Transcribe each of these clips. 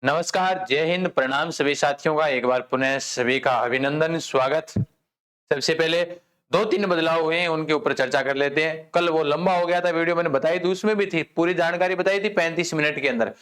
नमस्कार, जय हिंद, प्रणाम सभी साथियों का एक बार पुनः सभी का अभिनंदन, स्वागत। सबसे पहले 2-3 बदलाव हुए हैं, उनके ऊपर चर्चा कर लेते हैं। कल वो लंबा हो गया था वीडियो, मैंने बताई थी, उसमें भी थी, पूरी जानकारी बताई थी 35 मिनट के अंदर।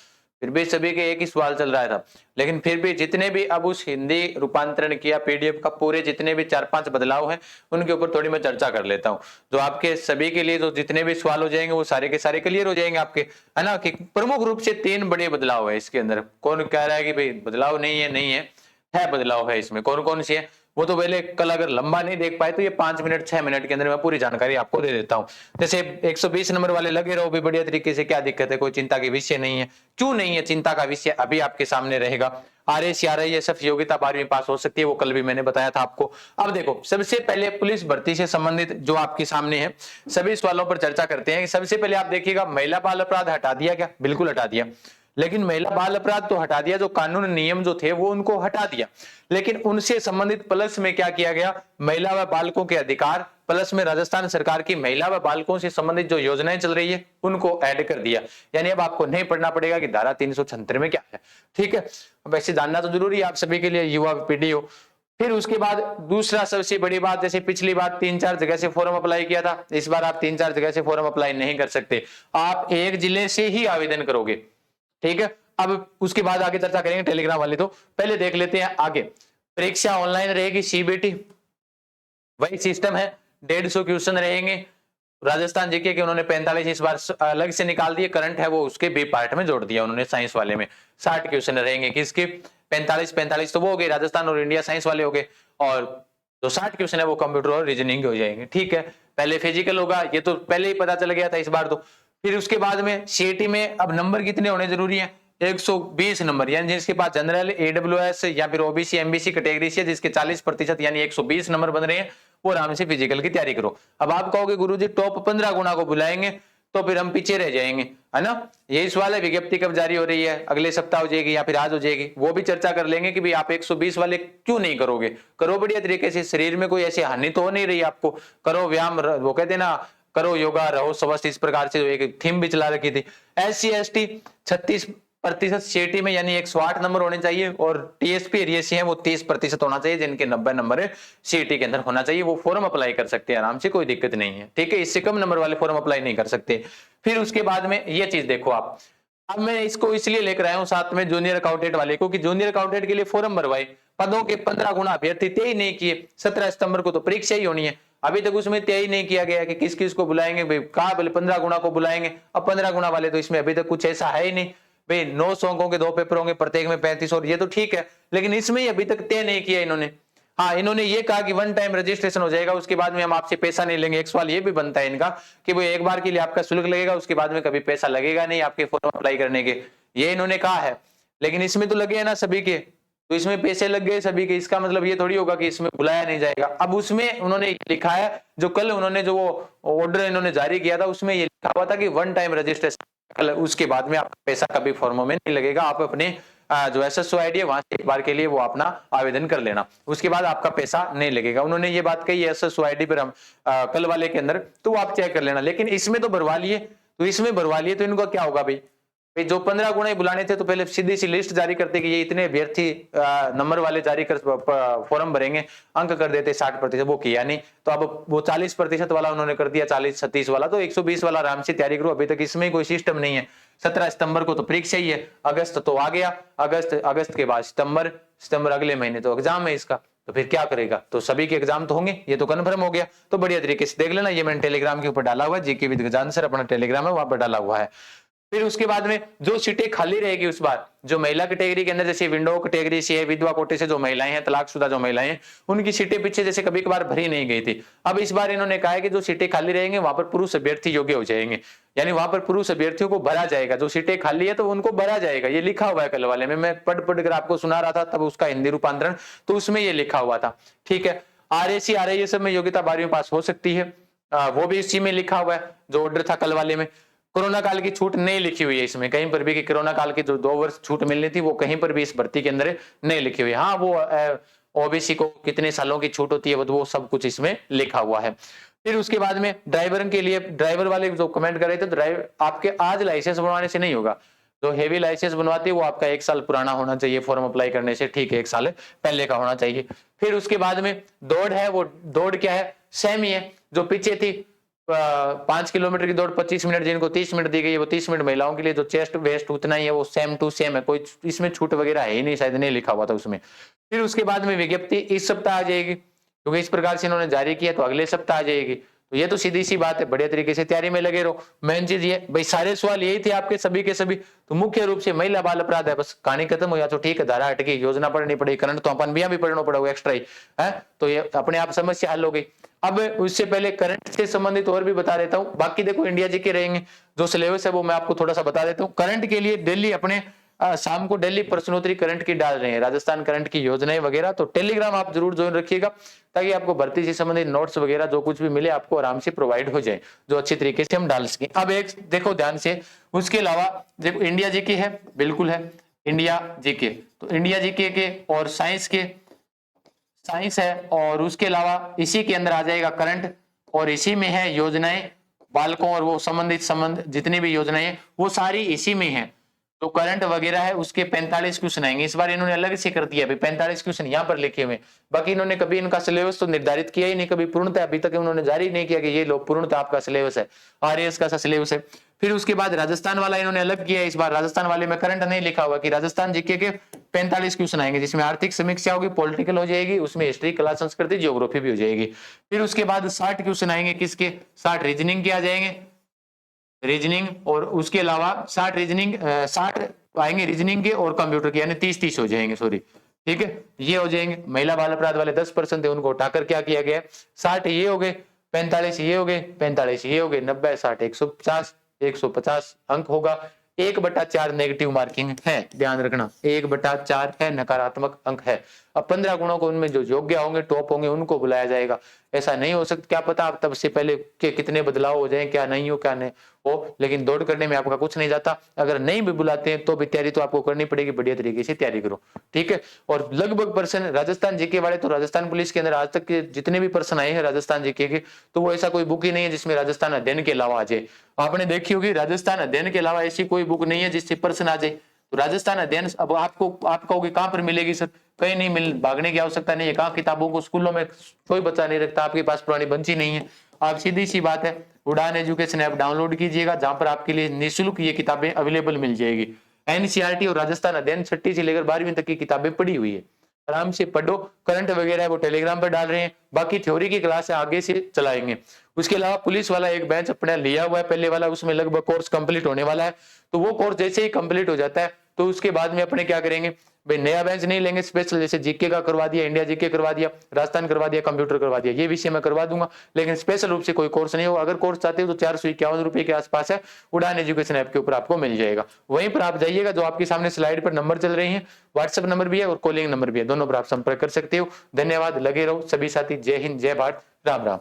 फिर भी सभी के एक ही सवाल चल रहा था। लेकिन फिर भी जितने भी अब उस हिंदी रूपांतरण किया पीडीएफ का, पूरे जितने भी 4-5 बदलाव हैं, उनके ऊपर थोड़ी मैं चर्चा कर लेता हूँ। जो आपके सभी के लिए जो जितने भी सवाल हो जाएंगे, वो सारे के सारे क्लियर हो जाएंगे आपके, है ना? कि प्रमुख रूप से 3 बड़े बदलाव है इसके अंदर। कौन कह रहा है कि भाई बदलाव नहीं है? नहीं है बदलाव है इसमें। कौन-कौन सी है? वो तो पहले कल अगर लंबा नहीं देख पाए तो ये 5 मिनट 6 मिनट के अंदर मैं पूरी जानकारी आपको दे देता हूँ। जैसे 120 नंबर वाले लगे रहो भी बढ़िया तरीके से, क्या दिक्कत है? कोई चिंता की विषय नहीं है। क्यों नहीं है चिंता का विषय? अभी आपके सामने रहेगा। आरएस योग्यता 12वीं पास हो सकती है, वो कल भी मैंने बताया था आपको। अब देखो, सबसे पहले पुलिस भर्ती से संबंधित जो आपके सामने है, सभी सवालों पर चर्चा करते हैं। सबसे पहले आप देखिएगा, महिला बाल अपराध हटा दिया क्या? बिल्कुल हटा दिया। लेकिन महिला बाल अपराध तो हटा दिया, जो कानून नियम जो थे वो उनको हटा दिया। लेकिन उनसे संबंधित प्लस में क्या किया गया? महिला व बालकों के अधिकार, प्लस में राजस्थान सरकार की महिला व बालकों से संबंधित जो योजनाएं चल रही है उनको ऐड कर दिया। यानी अब आपको नहीं पढ़ना पड़ेगा कि धारा 376 में क्या है। ठीक है, अब ऐसे जानना तो जरूरी है आप सभी के लिए, युवा पीढ़ी हो। फिर उसके बाद दूसरा सबसे बड़ी बात, जैसे पिछली बार 3-4 जगह से फॉर्म अप्लाई किया था, इस बार आप 3-4 जगह से फॉर्म अप्लाई नहीं कर सकते। आप एक जिले से ही आवेदन करोगे। ठीक है, अब उसके बाद आगे चर्चा करेंगे टेलीग्राम वाले, तो पहले देख लेते हैं आगे। परीक्षा ऑनलाइन रहेगी, सीबीटी वही सिस्टम है। 150 क्वेश्चन रहेंगे। राजस्थान जीके के उन्होंने 45 इस बार अलग से निकाल दिए, करंट है वो उसके बी पार्ट में जोड़ दिया उन्होंने साइंस वाले में। 60 क्वेश्चन रहेंगे, किसके? 45 तो वो हो गए राजस्थान और इंडिया साइंस वाले हो गए, और जो 60 क्वेश्चन है वो कंप्यूटर और रीजनिंग हो जाएंगे। ठीक है, पहले फिजिकल होगा, ये तो पहले ही पता चल गया था इस बार तो। फिर उसके बाद में सीईटी में अब नंबर कितने होने जरूरी है? 120 नंबर, यानी जिसके पास जनरल, एडब्ल्यूएस या फिर ओबीसी एमबीसी कैटेगरी से जिसके 40% यानी 120 नंबर बन रहे हैं, वो आराम से फिजिकल की तैयारी करो। अब आप कहोगे गुरुजी टॉप 15 गुना को बुलाएंगे तो फिर हम पीछे रह जाएंगे, है ना? यही सवाल है, विज्ञप्ति कब जारी हो रही है? अगले सप्ताह हो जाएगी या फिर आज हो जाएगी? वो भी चर्चा कर लेंगे कि भाई आप 120 वाले क्यों नहीं करोगे। करो बढ़िया तरीके से, शरीर में कोई ऐसी हानि तो हो नहीं रही आपको। करो व्यायाम, वो कहते हैं ना, करो योगा, रहो स्वस्थ, इस प्रकार से एक थीम भी चला रखी थी। एससी एसटी 36% सीईटी में, यानी 108 नंबर होने चाहिए, और टीएसपी एरिएसी है वो 30% होना चाहिए, जिनके 90 नंबर है सीईटी के अंदर होना चाहिए। वो फॉर्म अप्लाई कर सकते हैं आराम से, कोई दिक्कत नहीं है। ठीक है, इससे कम नंबर वाले फॉर्म अप्लाई नहीं कर सकते। फिर उसके बाद में ये चीज देखो आप, अब मैं इसको इसलिए लेकर आया हूं साथ में जूनियर अकाउंटेंट वाले को, कि जूनियर अकाउंटेंट के लिए फॉर्म भरवाए, पदों के 15 गुना अभ्यर्थी तय नहीं किए। 17 सितंबर को तो परीक्षा ही होनी है, अभी तक उसमें तय ही नहीं किया गया कि किस किस को बुलाएंगे। भाई कहा बोले 15 गुना को बुलाएंगे, अब 15 गुना वाले तो इसमें अभी तक कुछ ऐसा है ही नहीं। भाई 900 अंकों के 2 पेपर होंगे, प्रत्येक में 35, और ये तो ठीक है, लेकिन इसमें ही अभी तक तय नहीं किया इन्होंने। हाँ, इन्होंने ये कहा कि वन टाइम रजिस्ट्रेशन हो जाएगा, उसके बाद में हम आपसे पैसा नहीं लेंगे। एक सवाल ये भी बनता है इनका कि वो एक बार के लिए आपका शुल्क लगेगा, उसके बाद में कभी पैसा लगेगा नहीं आपके फॉर्म अप्लाई करने के, ये इन्होंने कहा है। लेकिन इसमें तो लगे हैं ना सभी के, तो इसमें पैसे लग गए सभी के, इसका मतलब ये थोड़ी होगा कि इसमें बुलाया नहीं जाएगा। अब उसमें उन्होंने लिखा है, जो कल उन्होंने जो वो ऑर्डर इन्होंने जारी किया था, उसमें ये लिखा हुआ था कि वन टाइम रजिस्ट्रेशन, कल उसके बाद में आपका पैसा कभी फॉर्मों में नहीं लगेगा। आप अपने जो एसएसओ आईडी है वहां से एक बार के लिए वो अपना आवेदन कर लेना, उसके बाद आपका पैसा नहीं लगेगा। उन्होंने ये बात कही है एसएसओ आईडी पर, हम कल वाले के अंदर, तो वो आप चेक कर लेना। लेकिन इसमें तो भरवा लिए, तो इसमें भरवा लिए तो इनको क्या होगा भाई? जो 15 गुना ही बुलाने थे तो पहले सीधी सी लिस्ट जारी करते कि ये इतने अभ्यर्थी नंबर वाले जारी कर फॉर्म भरेंगे, अंक कर देते 60%, वो किया नहीं। तो अब वो 40% वाला उन्होंने कर दिया, 40-36 वाला, तो 120 वाला आराम से तैयारी करो। अभी तक इसमें कोई सिस्टम नहीं है। 17 सितंबर को तो परीक्षा ही है, अगस्त तो आ गया, अगस्त के बाद सितंबर अगले महीने तो एग्जाम है इसका, तो फिर क्या करेगा? तो सभी के एग्जाम तो होंगे, ये तो कन्फर्म हो गया। तो बढ़िया तरीके से देख लेना, ये मैंने टेलीग्राम के ऊपर डाला हुआ है, जीके विद गजानन सर अपना टेलीग्राम है, वहां पर डाला हुआ है। फिर उसके बाद में जो सीटें खाली रहेगी उस बार, जो महिला कैटेगरी के अंदर, जैसे विंडो कैटेगरी से है, विधवा कोटे से जो महिलाएं हैं, तलाकशुदा जो महिलाएं हैं, उनकी सीटें पीछे जैसे कभी कभार भरी नहीं गई थी। अब इस बार इन्होंने कहा है कि जो सीटें खाली रहेंगे वहां पर पुरुष अभ्यर्थी योग्य हो जाएंगे, यानी वहां पर पुरुष अभ्यर्थियों को भरा जाएगा। जो सीटें खाली है तो उनको भरा जाएगा, ये लिखा हुआ है कल वाले में, मैं पढ़ कर आपको सुना रहा था तब उसका हिंदी रूपांतरण, तो उसमें ये लिखा हुआ था। ठीक है, आरएसी आरआईएस में योग्यता 12वीं पास हो सकती है, वो भी इसी में लिखा हुआ है जो ऑर्डर था कल वाले में। कोरोना काल की छूट नहीं लिखी हुई है इसमें कहीं पर भी, कि कोरोना काल की जो 2 वर्ष छूट मिलनी थी वो कहीं पर भी इस भर्ती के अंदर नहीं लिखी हुई है। हाँ, वो ओबीसी को कितने सालों की छूट होती है वो सब कुछ इसमें लिखा हुआ है। फिर उसके बाद में ड्राइवर के लिए, ड्राइवर वाले जो कमेंट कर रहे थे, ड्राइवर आपके आज लाइसेंस बनवाने से नहीं होगा। जो हेवी लाइसेंस बनवाती है वो आपका 1 साल पुराना होना चाहिए फॉर्म अप्लाई करने से, ठीक है, 1 साल पहले का होना चाहिए। फिर उसके बाद में दौड़ है, वो दौड़ क्या है, सेम ही है, जो पीछे थी 5 किलोमीटर की दौड़ 25 मिनट, जिनको 30 मिनट दी गई है वो 30 मिनट महिलाओं के लिए, जो चेस्ट वेस्ट उतना ही है, वो सेम टू सेम है, कोई इसमें छूट वगैरह है ही नहीं, शायद नहीं लिखा हुआ था उसमें। फिर उसके बाद में विज्ञप्ति इस सप्ताह आ जाएगी, क्योंकि इस प्रकार से इन्होंने जारी किया तो अगले सप्ताह आ जाएगी। तो ये तो सीधी सी बात है, बढ़िया तरीके से तैयारी में लगे रहो। मेन चीज ये भाई, सारे सवाल यही थे आपके सभी के सभी। तो मुख्य रूप से महिला बाल अपराध है, बस कहानी खत्म हो या तो ठीक है, धारा हट गई, योजना पढ़नी पड़ेगी, करंट तो अपन भी पढ़ना पड़ेगा एक्स्ट्रा ही है, तो ये अपने आप समस्या हल हो गई। अब उससे पहले करंट से संबंधित और भी बता देता हूं, बाकी देखो इंडिया जी के रहेंगे, जो सिलेबस है वो मैं आपको थोड़ा सा बता देता हूं। करंट के लिए डेली अपने शाम को डेली प्रश्नोत्तरी करंट की डाल रहे हैं, राजस्थान करंट की योजनाएं वगैरह, तो टेलीग्राम आप जरूर ज्वाइन रखिएगा, ताकि आपको भर्ती से संबंधित नोट्स वगैरह जो कुछ भी मिले आपको आराम से प्रोवाइड हो जाए, जो अच्छी तरीके से हम डाल सकें। अब एक देखो ध्यान से, उसके अलावा देखो इंडिया जीके है, बिल्कुल है इंडिया जीके, तो इंडिया जीके के और साइंस के, साइंस है, और उसके अलावा इसी के अंदर आ जाएगा करंट, और इसी में है योजनाएं बालकों और वो संबंध जितनी भी योजनाएं वो सारी इसी में है। तो करंट वगैरह है उसके 45 क्वेश्चन आएंगे, इस बार इन्होंने अलग से कर दिया, 45 क्वेश्चन यहाँ पर लिखे हुए। बाकी इन्होंने कभी इनका सिलेबस तो निर्धारित किया ही नहीं, कभी पूर्णतः अभी तक उन्होंने जारी नहीं किया कि ये लो पूर्णतः आपका सिलेबस है, आरएएस का सिलेबस है। फिर उसके बाद राजस्थान वाला इन्होंने अलग किया, इस बार राजस्थान वाले में करंट नहीं लिखा हुआ कि राजस्थान जीके के 45 क्वेश्चन आएंगे, जिसमें आर्थिक समीक्षा होगी, पॉलिटिकल हो जाएगी, उसमें हिस्ट्री, कला, संस्कृति, ज्योग्राफी भी हो जाएगी। फिर उसके बाद 60 क्वेश्चन आएंगे, किसके, 60 रीजनिंग के आ जाएंगे, रीजनिंग, और उसके अलावा 60 रीजनिंग 60 आएंगे रीजनिंग के और कंप्यूटर के, यानी 30 हो जाएंगे, सॉरी, ठीक है, ये हो जाएंगे। महिला बाल अपराध वाले 10% है, उनको उठाकर क्या किया गया, 60 ये हो गए, 45 ये हो गए, 45 ये हो गए, 90 60 150 अंक होगा। 1/4 नेगेटिव मार्किंग है, ध्यान रखना, 1/4 है, नकारात्मक अंक है। अब 15 गुणों को उनमें जो योग्य होंगे, टॉप होंगे, उनको बुलाया जाएगा। ऐसा नहीं हो सकता, क्या पता आप तब से पहले के कितने बदलाव हो जाएं, क्या नहीं हो, क्या नहीं हो, लेकिन दौड़ करने में आपका कुछ नहीं जाता। अगर नहीं भी बुलाते हैं तो भी तैयारी तो आपको करनी पड़ेगी, बढ़िया तरीके से तैयारी करो, ठीक है। और लगभग पर्सन राजस्थान जीके वाले, तो राजस्थान पुलिस के अंदर आज तक के जितने भी पर्सन आए हैं राजस्थान जीके के, तो वो ऐसा कोई बुक ही नहीं है जिसमें राजस्थान अध्ययन के अलावा आ जाए। आपने देखी होगी राजस्थान अध्ययन के अलावा ऐसी कोई बुक नहीं है जिससे पर्सन आ जाए। तो राजस्थान अध्ययन अब आपको, आप कहोगे कहां पर मिलेगी सर, कहीं नहीं मिल, भागने की आवश्यकता नहीं है, कहां किताबों को स्कूलों में कोई बच्चा नहीं रखता, आपके पास पुरानी बंची नहीं है, आप सीधी सी बात है उड़ान एजुकेशन ऐप डाउनलोड कीजिएगा, जहां पर आपके लिए निःशुल्क ये किताबें अवेलेबल मिल जाएगी। एनसीईआरटी और राजस्थान अध्ययन 6ठी से लेकर 12वीं तक की किताबें पड़ी हुई है, आराम से पढ़ो। करंट वगैरह है वो टेलीग्राम पर डाल रहे हैं, बाकी थ्योरी की क्लास है आगे से चलाएंगे। उसके अलावा पुलिस वाला एक बैच अपना लिया हुआ है पहले वाला, उसमें लगभग कोर्स कंप्लीट होने वाला है, तो वो कोर्स जैसे ही कंप्लीट हो जाता है तो उसके बाद में अपने क्या करेंगे भाई, नया बेंच नहीं लेंगे स्पेशल, जैसे जीके का करवा दिया, इंडिया जीके करवा दिया, राजस्थान करवा दिया, कंप्यूटर करवा दिया, ये विषय मैं करवा दूंगा, लेकिन स्पेशल रूप से कोई कोर्स नहीं हो। अगर कोर्स चाहते हो तो 451 रुपए के आसपास है, उड़ान एजुकेशन ऐप के ऊपर आपको मिल जाएगा, वहीं पर आप जाइएगा, जो आपके सामने स्लाइड पर नंबर चल रही है, व्हाट्सएप नंबर भी है और कॉलिंग नंबर भी है, दोनों पर आप संपर्क कर सकते हो। धन्यवाद, लगे रहो सभी साथी, जय हिंद, जय भारत, राम राम।